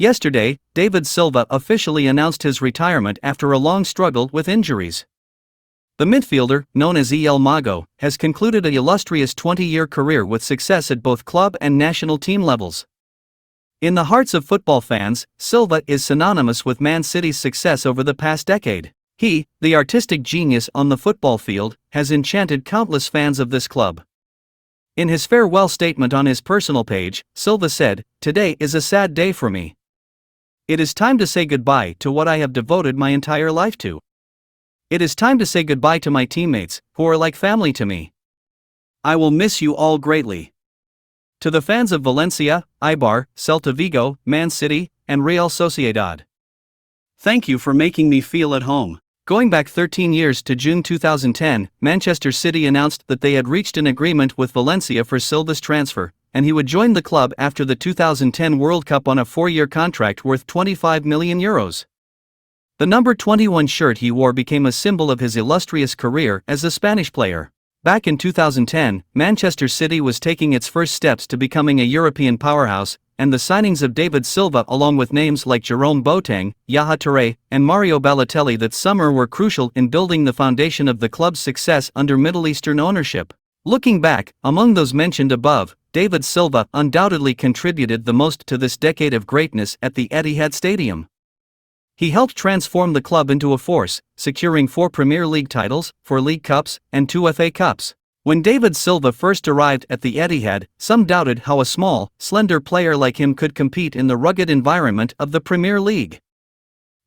Yesterday, David Silva officially announced his retirement after a long struggle with injuries. The midfielder, known as El Mago, has concluded an illustrious 20-year career with success at both club and national team levels. In the hearts of football fans, Silva is synonymous with Man City's success over the past decade. He, the artistic genius on the football field, has enchanted countless fans of this club. In his farewell statement on his personal page, Silva said, "Today is a sad day for me. It is time to say goodbye to what I have devoted my entire life to. It is time to say goodbye to my teammates, who are like family to me. I will miss you all greatly." To the fans of Valencia, Eibar, Celta Vigo, Man City, and Real Sociedad, thank you for making me feel at home. Going back 13 years to June 2010, Manchester City announced that they had reached an agreement with Valencia for Silva's transfer, and he would join the club after the 2010 World Cup on a 4-year contract worth €25 million. The number 21 shirt he wore became a symbol of his illustrious career as a Spanish player. Back in 2010, Manchester City was taking its first steps to becoming a European powerhouse, and the signings of David Silva along with names like Jerome Boateng, Yaya Touré, and Mario Balotelli that summer were crucial in building the foundation of the club's success under Middle Eastern ownership. Looking back, among those mentioned above, David Silva undoubtedly contributed the most to this decade of greatness at the Etihad Stadium. He helped transform the club into a force, securing 4 Premier League titles, 4 League Cups, and 2 FA Cups. When David Silva first arrived at the Etihad, some doubted how a small, slender player like him could compete in the rugged environment of the Premier League.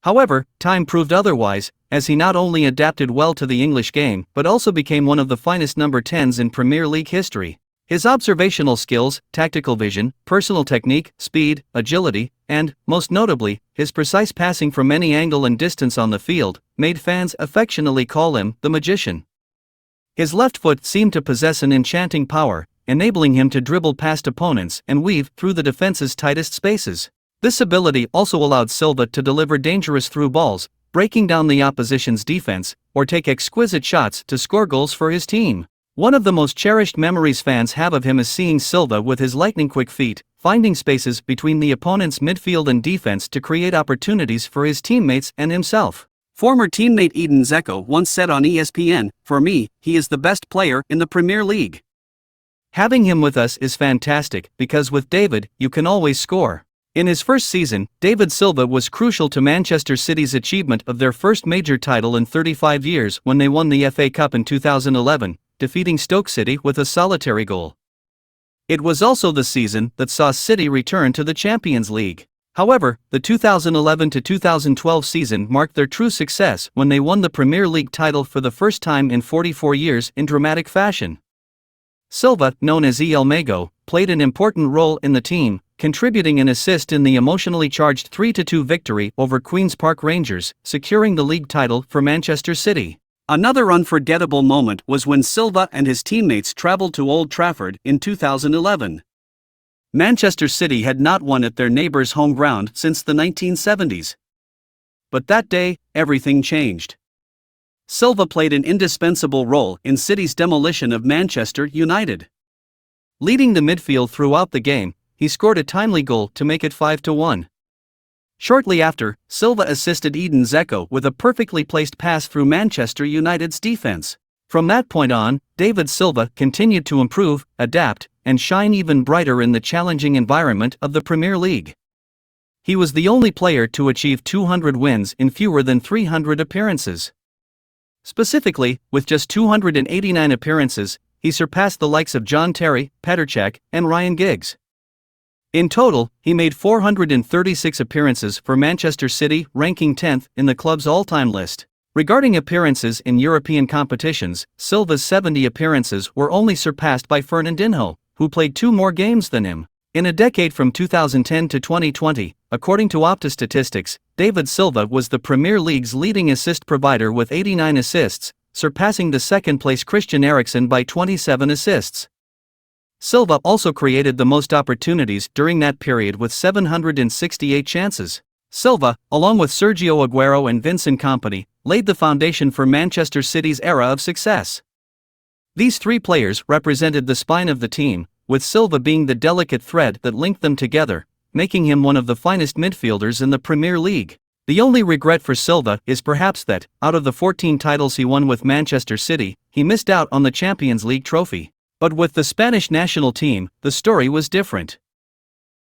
However, time proved otherwise, as he not only adapted well to the English game but also became one of the finest number 10s in Premier League history. His observational skills, tactical vision, personal technique, speed, agility, and, most notably, his precise passing from any angle and distance on the field, made fans affectionately call him the magician. His left foot seemed to possess an enchanting power, enabling him to dribble past opponents and weave through the defense's tightest spaces. This ability also allowed Silva to deliver dangerous through balls, breaking down the opposition's defense, or take exquisite shots to score goals for his team. One of the most cherished memories fans have of him is seeing Silva with his lightning-quick feet, finding spaces between the opponent's midfield and defense to create opportunities for his teammates and himself. Former teammate Edin Dzeko once said on ESPN, "For me, he is the best player in the Premier League. Having him with us is fantastic because with David, you can always score." In his first season, David Silva was crucial to Manchester City's achievement of their first major title in 35 years when they won the FA Cup in 2011, defeating Stoke City with a solitary goal. It was also the season that saw City return to the Champions League. However, the 2011-2012 season marked their true success when they won the Premier League title for the first time in 44 years in dramatic fashion. Silva, known as El Mago, played an important role in the team, contributing an assist in the emotionally charged 3-2 victory over Queen's Park Rangers, securing the league title for Manchester City. Another unforgettable moment was when Silva and his teammates travelled to Old Trafford in 2011. Manchester City had not won at their neighbours' home ground since the 1970s. But that day, everything changed. Silva played an indispensable role in City's demolition of Manchester United. Leading the midfield throughout the game, he scored a timely goal to make it 5-1. Shortly after, Silva assisted Edin Dzeko with a perfectly placed pass through Manchester United's defense. From that point on, David Silva continued to improve, adapt, and shine even brighter in the challenging environment of the Premier League. He was the only player to achieve 200 wins in fewer than 300 appearances. Specifically, with just 289 appearances, he surpassed the likes of John Terry, Petr Cech, and Ryan Giggs. In total, he made 436 appearances for Manchester City, ranking 10th in the club's all-time list. Regarding appearances in European competitions, Silva's 70 appearances were only surpassed by Fernandinho, who played 2 more games than him. In a decade from 2010 to 2020, according to Opta statistics, David Silva was the Premier League's leading assist provider with 89 assists, surpassing the second-place Christian Eriksen by 27 assists. Silva also created the most opportunities during that period with 768 chances. Silva, along with Sergio Aguero and Vincent Kompany, laid the foundation for Manchester City's era of success. These 3 players represented the spine of the team, with Silva being the delicate thread that linked them together, making him one of the finest midfielders in the Premier League. The only regret for Silva is perhaps that, out of the 14 titles he won with Manchester City, he missed out on the Champions League trophy. But with the Spanish national team, the story was different.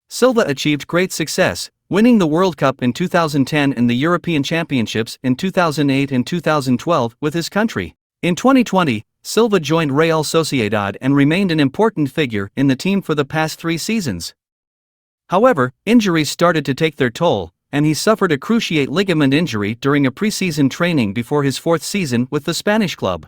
Silva achieved great success, winning the World Cup in 2010 and the European Championships in 2008 and 2012 with his country. In 2020, Silva joined Real Sociedad and remained an important figure in the team for the past 3 seasons. However, injuries started to take their toll, and he suffered a cruciate ligament injury during a preseason training before his 4th season with the Spanish club.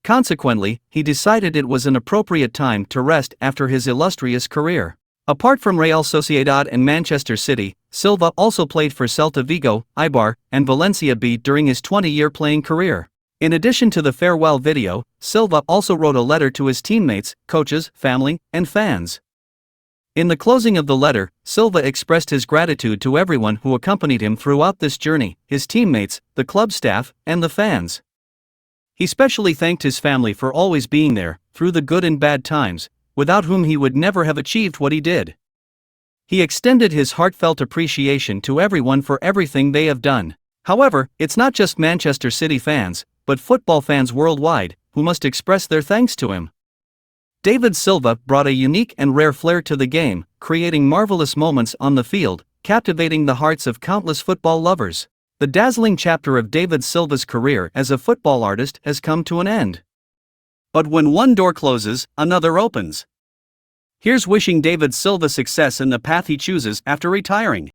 Consequently, he decided it was an appropriate time to rest after his illustrious career. Apart from Real Sociedad and Manchester City, Silva also played for Celta Vigo, Eibar, and Valencia B during his 20-year playing career. In addition to the farewell video, Silva also wrote a letter to his teammates, coaches, family, and fans. In the closing of the letter, Silva expressed his gratitude to everyone who accompanied him throughout this journey, his teammates, the club staff, and the fans. He specially thanked his family for always being there, through the good and bad times, without whom he would never have achieved what he did. He extended his heartfelt appreciation to everyone for everything they have done. However, it's not just Manchester City fans, but football fans worldwide, who must express their thanks to him. David Silva brought a unique and rare flair to the game, creating marvelous moments on the field, captivating the hearts of countless football lovers. The dazzling chapter of David Silva's career as a football artist has come to an end. But when one door closes, another opens. Here's wishing David Silva success in the path he chooses after retiring.